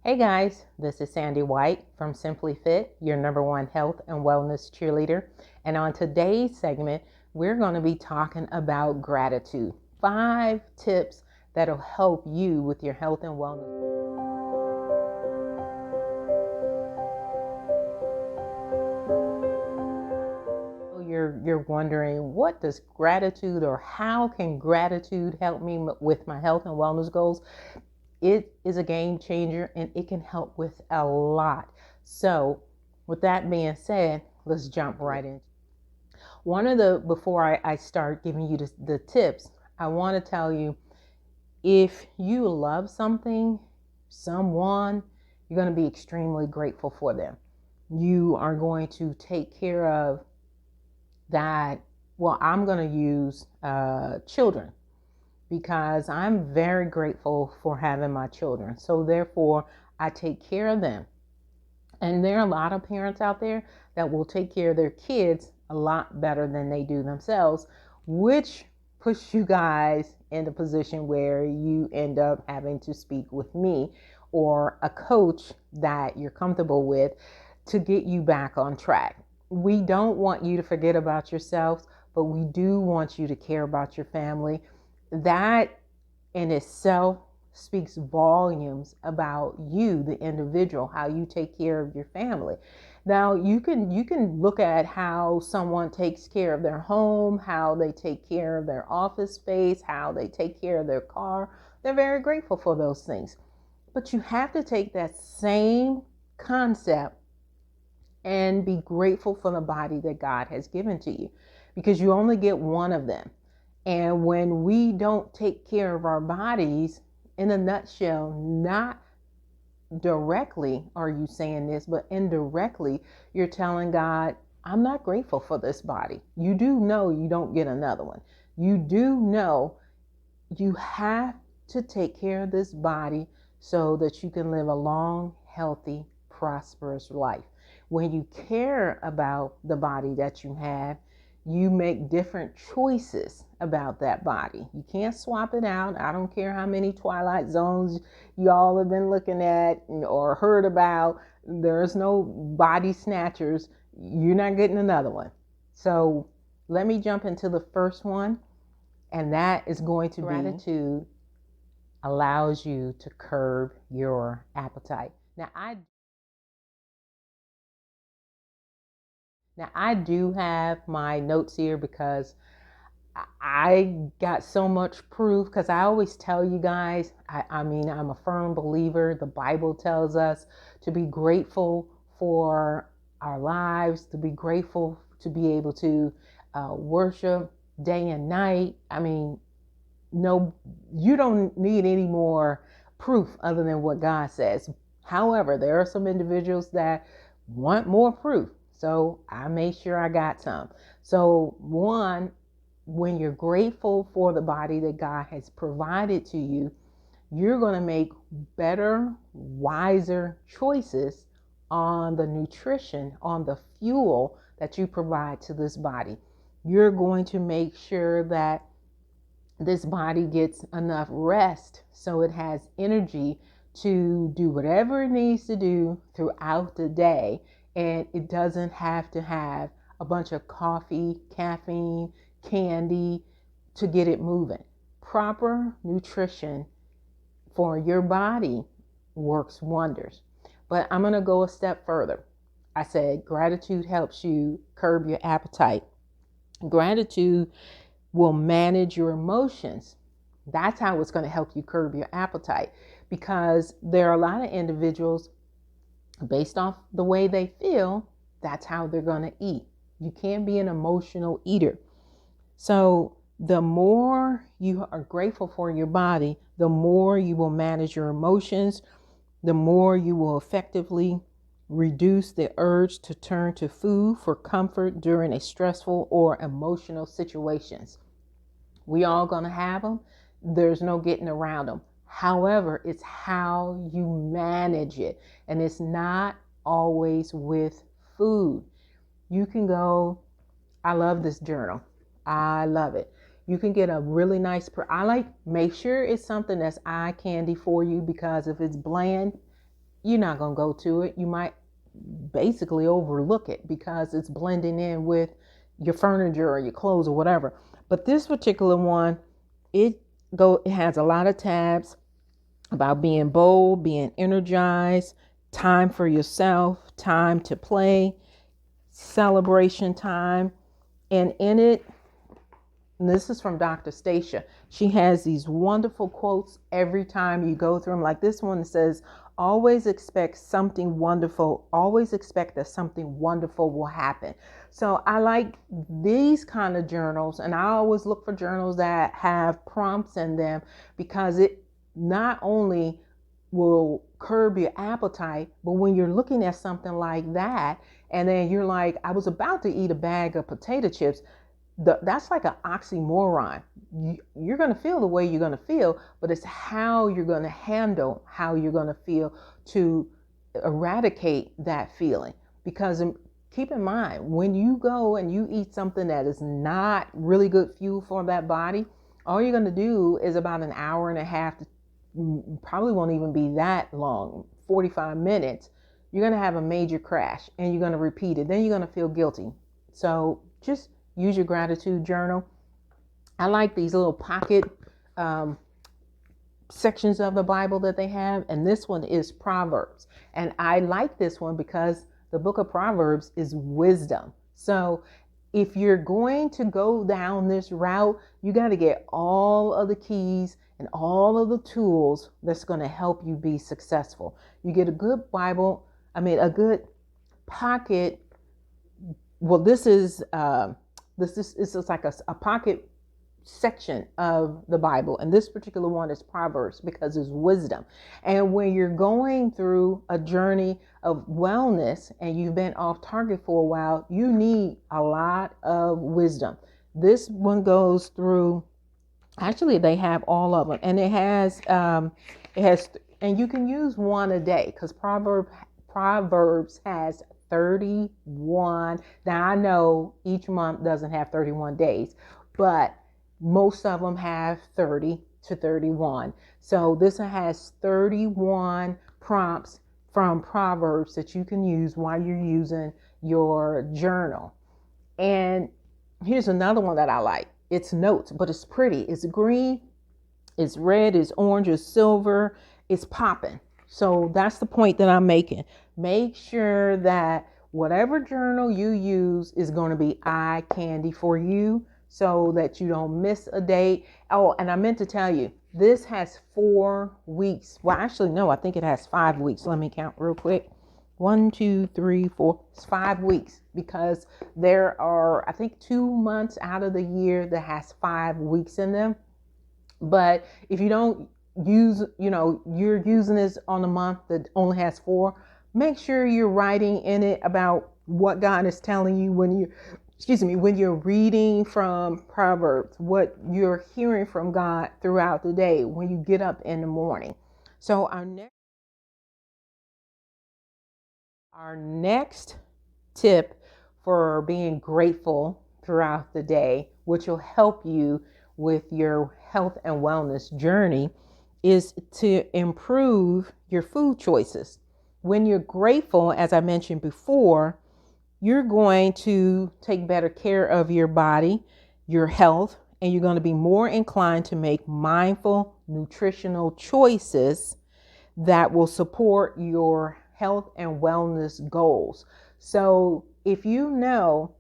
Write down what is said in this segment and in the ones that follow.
Hey guys, this is Sandy White from Simply Fit, your #1 health and wellness cheerleader. And on today's segment, we're going to be talking about gratitude. 5 tips that'll help you with your health and wellness. You're wondering, what does gratitude, or how can gratitude help me with my health and wellness goals? It is a game changer and it can help with a lot. So with that being said, let's jump right in. Before I start giving you the tips, I want to tell you, if you love someone, you're going to be extremely grateful for them. You are going to take care of that. Well, I'm going to use children, because I'm very grateful for having my children. So therefore, I take care of them. And there are a lot of parents out there that will take care of their kids a lot better than they do themselves, which puts you guys in the position where you end up having to speak with me or a coach that you're comfortable with to get you back on track. We don't want you to forget about yourselves, but we do want you to care about your family. That in itself speaks volumes about you, the individual, how you take care of your family. Now, you can look at how someone takes care of their home, how they take care of their office space, how they take care of their car. They're very grateful for those things. But you have to take that same concept and be grateful for the body that God has given to you, because you only get one of them. And when we don't take care of our bodies, in a nutshell, not directly are you saying this, but indirectly, you're telling God, I'm not grateful for this body. You do know you don't get another one. You do know you have to take care of this body so that you can live a long, healthy, prosperous life. When you care about the body that you have, you make different choices about that body. You can't swap it out. I don't care how many Twilight Zones y'all have been looking at or heard about. There's no body snatchers. You're not getting another one. So let me jump into the first one, and that is going to be gratitude allows you to curb your appetite. Now, I do have my notes here because I got so much proof, because I always tell you guys, I'm a firm believer. The Bible tells us to be grateful for our lives, to be grateful to be able to worship day and night. No, you don't need any more proof other than what God says. However, there are some individuals that want more proof. So I made sure I got some. So one, when you're grateful for the body that God has provided to you, you're going to make better, wiser choices on the nutrition, on the fuel that you provide to this body. You're going to make sure that this body gets enough rest so it has energy to do whatever it needs to do throughout the day, and it doesn't have to have a bunch of coffee, caffeine, candy to get it moving. Proper nutrition for your body works wonders. But I'm going to go a step further. I said gratitude helps you curb your appetite. Gratitude will manage your emotions. That's how it's going to help you curb your appetite, because there are a lot of individuals, based off the way they feel, that's how they're going to eat. You can't be an emotional eater. So the more you are grateful for your body, the more you will manage your emotions, the more you will effectively reduce the urge to turn to food for comfort during a stressful or emotional situations. We all gonna have them. There's no getting around them. However, it's how you manage it. And it's not always with food. You can go, I love this journal. I love it. You can get a really nice, make sure it's something that's eye candy for you, because if it's bland, you're not going to go to it. You might basically overlook it because it's blending in with your furniture or your clothes or whatever. But this particular one, it has a lot of tabs about being bold, being energized, time for yourself, time to play, celebration time. And in it, and this is from Dr. Stacia. She has these wonderful quotes every time you go through them. Like this one says, always expect something wonderful. Always expect that something wonderful will happen. So I like these kind of journals, and I always look for journals that have prompts in them because it not only will curb your appetite, but when you're looking at something like that, and then you're like, I was about to eat a bag of potato chips, that's like an oxymoron. You're going to feel the way you're going to feel, but it's how you're going to handle how you're going to feel to eradicate that feeling. Because keep in mind, when you go and you eat something that is not really good fuel for that body, all you're going to do is about an hour and a half, probably won't even be that long, 45 minutes, you're going to have a major crash and you're going to repeat it. Then you're going to feel guilty. So just use your gratitude journal. I like these little pocket sections of the Bible that they have. And this one is Proverbs. And I like this one because the book of Proverbs is wisdom. So if you're going to go down this route, you got to get all of the keys and all of the tools that's going to help you be successful. You get a good Bible, a good pocket. Well, this is like a pocket section of the Bible, and this particular one is Proverbs because it's wisdom. And when you're going through a journey of wellness and you've been off target for a while, you need a lot of wisdom. This one goes through, actually they have all of them, and it has and you can use one a day because Proverbs has 31. Now I know each month doesn't have 31 days, but most of them have 30 to 31. So this has 31 prompts from Proverbs that you can use while you're using your journal. And here's another one that I like. It's notes, but it's pretty. It's green, it's red, it's orange, it's silver, it's popping. So that's the point that I'm making. Make sure that whatever journal you use is going to be eye candy for you so that you don't miss a date. Oh, and I meant to tell you, this has 4 weeks. Well, actually, no, I think it has 5 weeks. Let me count real quick. 1, 2, 3, 4. It's 5 weeks because there are, I think, 2 months out of the year that has 5 weeks in them. But if you don't use, you're using this on a month that only has 4, make sure you're writing in it about what God is telling you when you're reading from Proverbs, what you're hearing from God throughout the day when you get up in the morning. So our next tip for being grateful throughout the day, which will help you with your health and wellness journey, is to improve your food choices. When you're grateful, as I mentioned before, you're going to take better care of your body, your health, and you're going to be more inclined to make mindful nutritional choices that will support your health and wellness goals. So if you know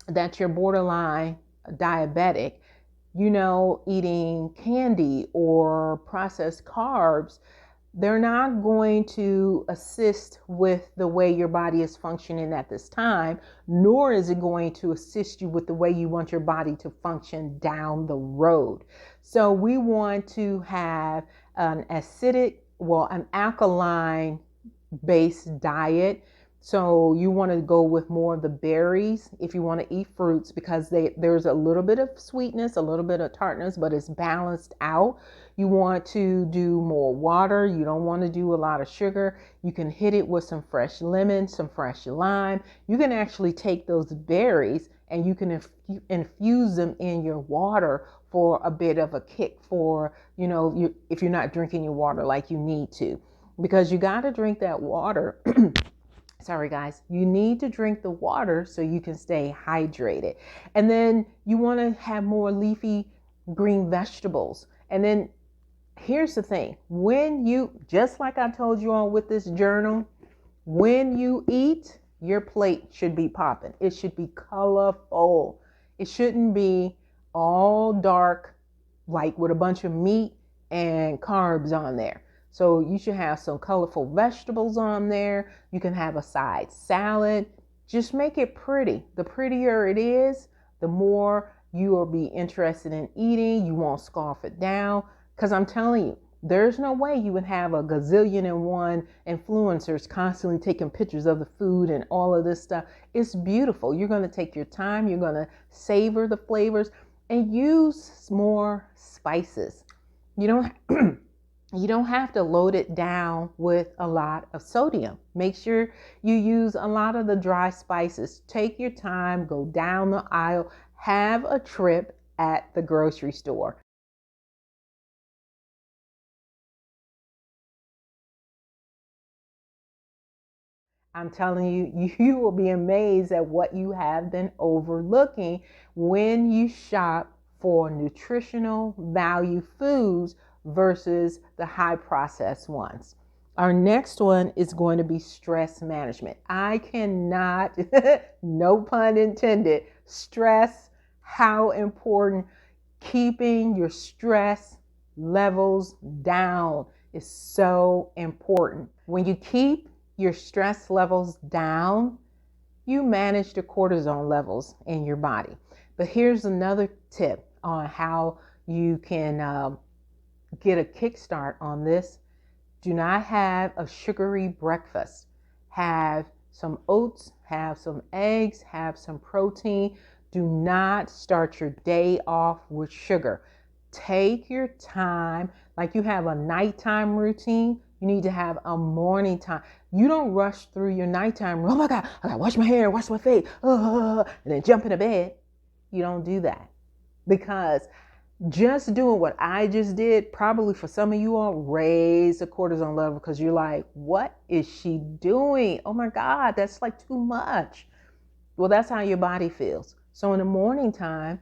that you're borderline diabetic, eating candy or processed carbs, they're not going to assist with the way your body is functioning at this time, nor is it going to assist you with the way you want your body to function down the road. So we want to have an alkaline based diet. So you want to go with more of the berries if you want to eat fruits because there's a little bit of sweetness, a little bit of tartness, but it's balanced out. You want to do more water. You don't want to do a lot of sugar. You can hit it with some fresh lemon, some fresh lime. You can actually take those berries and you can infuse them in your water for a bit of a kick for, if you're not drinking your water like you need to. because you got to drink that water. Sorry, guys. You need to drink the water so you can stay hydrated. And then you want to have more leafy green vegetables. And then here's the thing, when you, just like I told you on with this journal, when you eat, your plate should be popping. It should be colorful. It shouldn't be all dark, like with a bunch of meat and carbs on there. So you should have some colorful vegetables on there. You can have a side salad. Just make it pretty. The prettier it is, the more you will be interested in eating. You won't scarf it down. Because I'm telling you, there's no way you would have a gazillion and one influencers constantly taking pictures of the food and all of this stuff. It's beautiful. You're going to take your time. You're going to savor the flavors and use more spices. You don't you don't have to load it down with a lot of sodium. Make sure you use a lot of the dry spices. Take your time, go down the aisle, have a trip at the grocery store. I'm telling you, you will be amazed at what you have been overlooking when you shop for nutritional value foods versus the high processed ones. Our next one is going to be stress management. I cannot, no pun intended, stress how important keeping your stress levels down is so important. When you keep your stress levels down, you manage the cortisol levels in your body. But here's another tip on how you can get a kickstart on this. Do not have a sugary breakfast. Have some oats, have some eggs, have some protein. Do not start your day off with sugar. Take your time. Like you have a nighttime routine, you need to have a morning time. You don't rush through your nighttime. Oh my God, I gotta wash my hair, wash my face, and then jump into bed. You don't do that, because just doing what I just did, probably for some of you all, raise the cortisol level, because you're like, what is she doing? Oh my God, that's like too much. Well, that's how your body feels. So in the morning time,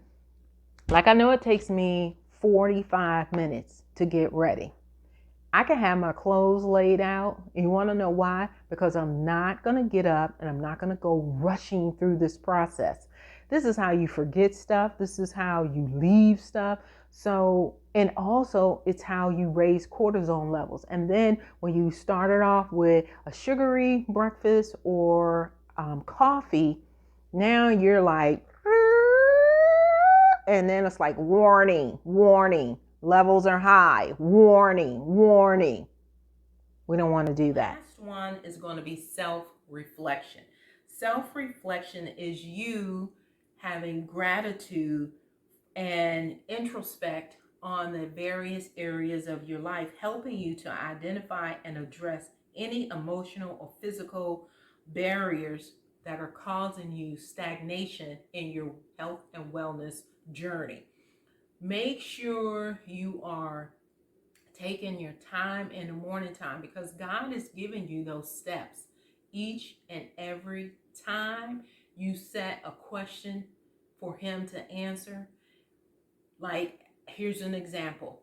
like I know it takes me 45 minutes to get ready. I can have my clothes laid out. And you want to know why? Because I'm not going to get up and I'm not going to go rushing through this process. This is how you forget stuff. This is how you leave stuff. So, and also it's how you raise cortisol levels. And then when you started off with a sugary breakfast or coffee, now you're like, and then it's like, warning, warning, levels are high, warning, warning. We don't want to do that. Last one is going to be self-reflection. Self-reflection is you having gratitude and introspect on the various areas of your life, helping you to identify and address any emotional or physical barriers that are causing you stagnation in your health and wellness journey. Make sure you are taking your time in the morning time, because God is giving you those steps each and every time you set a question for Him to answer. Like, here's an example.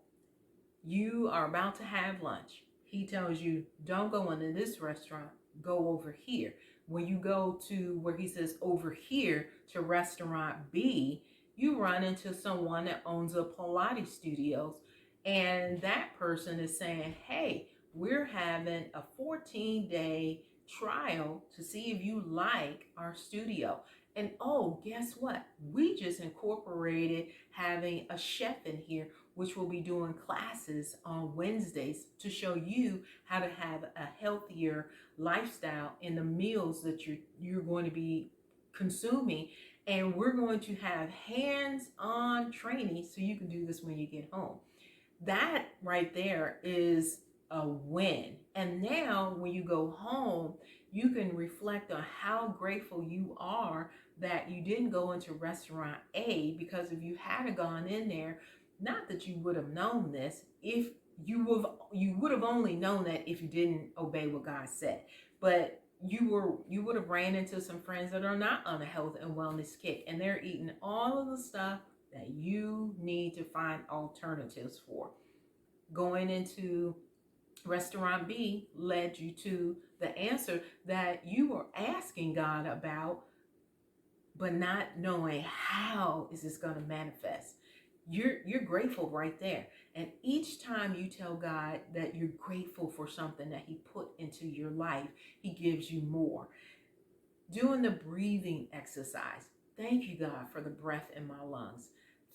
You are about to have lunch. He tells you, don't go into this restaurant, go over here. When you go to where he says over here to restaurant B, you run into someone that owns a Pilates studios, and that person is saying, hey, we're having a 14-day trial to see if you like our studio. And oh, guess what? We just incorporated having a chef in here, which will be doing classes on Wednesdays to show you how to have a healthier lifestyle in the meals that you're going to be consuming. And we're going to have hands-on training so you can do this when you get home. That right there is a win. And now when you go home, you can reflect on how grateful you are that you didn't go into restaurant A, because if you had gone in there, not that you would have known this, if you would have only known that if you didn't obey what God said. But you would have ran into some friends that are not on a health and wellness kick, and they're eating all of the stuff that you need to find alternatives for. Going into restaurant B led you to the answer that you were asking God about, but not knowing how is this going to manifest. You're grateful right there. And each time you tell God that you're grateful for something that he put into your life, he gives you more. Doing the breathing exercise. Thank you, God, for the breath in my lungs.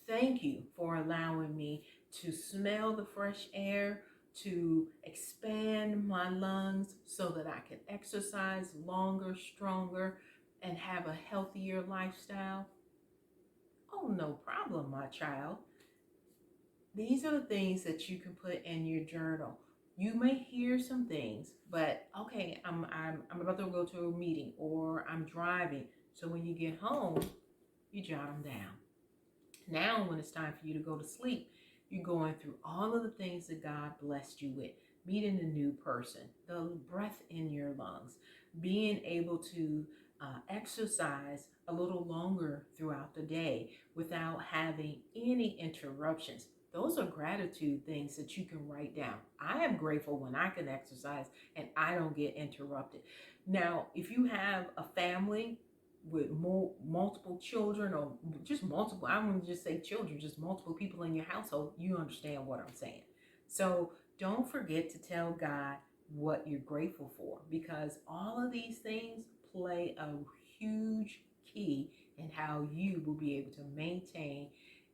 Thank you for allowing me to smell the fresh air, to expand my lungs so that I can exercise longer, stronger, and have a healthier lifestyle. Oh, no problem, my child. These are the things that you can put in your journal. You may hear some things, but okay, I'm about to go to a meeting or I'm driving. So when you get home, you jot them down. Now, when it's time for you to go to sleep, you're going through all of the things that God blessed you with. Meeting a new person, the breath in your lungs, being able to exercise a little longer throughout the day without having any interruptions. Those are gratitude things that you can write down. I am grateful when I can exercise and I don't get interrupted. Now, if you have a family with multiple children, or just multiple, I wouldn't just say children, just multiple people in your household, you understand what I'm saying. So don't forget to tell God what you're grateful for, because all of these things play a huge key in how you will be able to maintain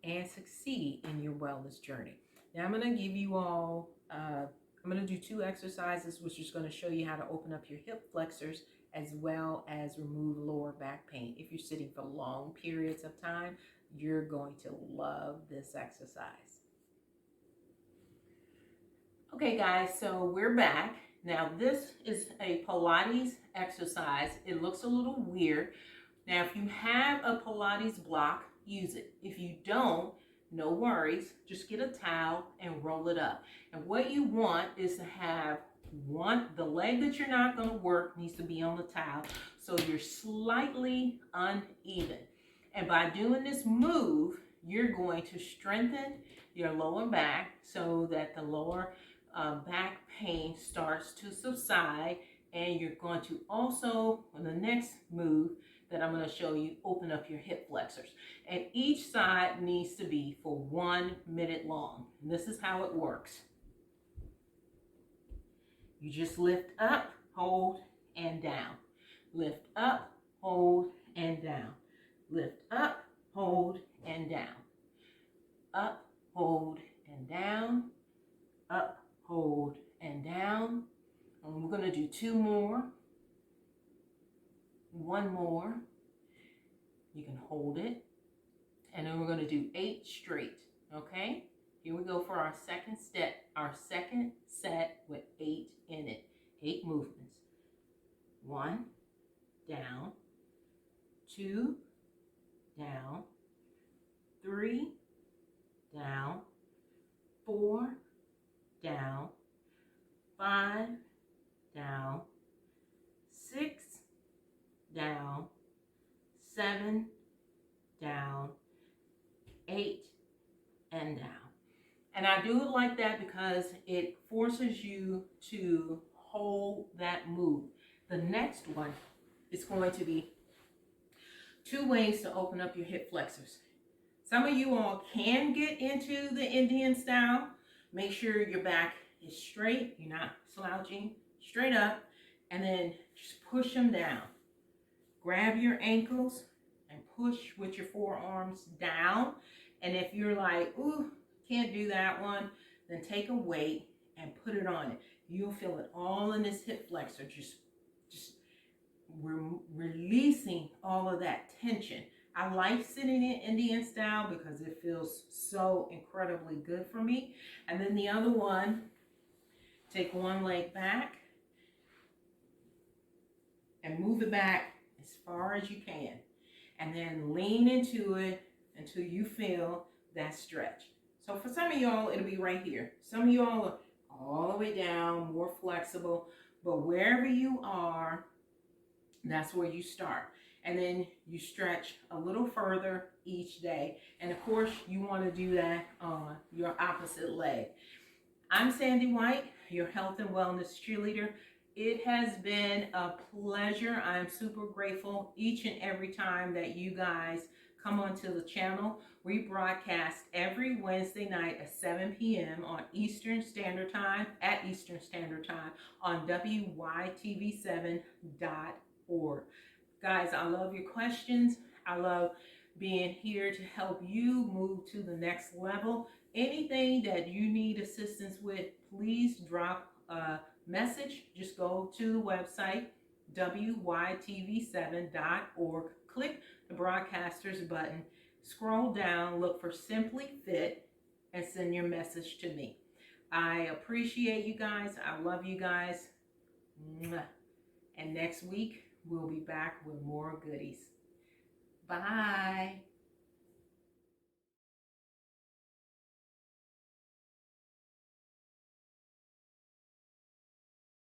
and succeed in your wellness journey. Now I'm going to give you all, I'm going to do 2 exercises, which is going to show you how to open up your hip flexors as well as remove lower back pain. If you're sitting for long periods of time, you're going to love this exercise. Okay guys, so we're back. Now this is a Pilates exercise. It looks a little weird. Now if you have a Pilates block, use it. If you don't, no worries. Just get a towel and roll it up. And what you want is to have the leg that you're not going to work needs to be on the towel, so you're slightly uneven. And by doing this move, you're going to strengthen your lower back so that the lower back pain starts to subside. And you're going to also, on the next move that I'm going to show you, open up your hip flexors. And each side needs to be for 1 minute long. And this is how it works. You just lift up, hold, and down. Lift up, hold, and down. Lift up, hold, and down. Up, hold, and down. Up, hold, and down. And we're going to do 2 more. 1 more. You can hold it. And then we're going to do 8 straight. Okay? Here we go for our second set with 8 in it. 8 movements. 1, down. 2, down. 3, down. 4, down. 5, down. 6, down. 7, down. 8, and down. And I do it like that because it forces you to hold that move. The next one is going to be 2 ways to open up your hip flexors. Some of you all can get into the Indian style. Make sure your back is straight. You're not slouching. Straight up. And then just push them down. Grab your ankles and push with your forearms down. And if you're like, ooh, can't do that one, then take a weight and put it on it. You'll feel it all in this hip flexor, just releasing all of that tension. I like sitting in Indian style because it feels so incredibly good for me. And then the other one, take one leg back and move it back as far as you can. And then lean into it until you feel that stretch. So for some of y'all, it'll be right here. Some of y'all are all the way down, more flexible. But wherever you are, that's where you start. And then you stretch a little further each day. And of course, you want to do that on your opposite leg. I'm Sandy White, your health and wellness cheerleader. It has been a pleasure. I'm super grateful each and every time that you guys come onto the channel. We broadcast every Wednesday night at 7 p.m. on Eastern Standard Time, on WYTV7.org. Guys, I love your questions. I love being here to help you move to the next level. Anything that you need assistance with, please drop a message. Just go to the website, WYTV7.org. Click the broadcasters button. Scroll down, look for Simply Fit, and send your message to me. I appreciate you guys. I love you guys. And next week, we'll be back with more goodies. Bye.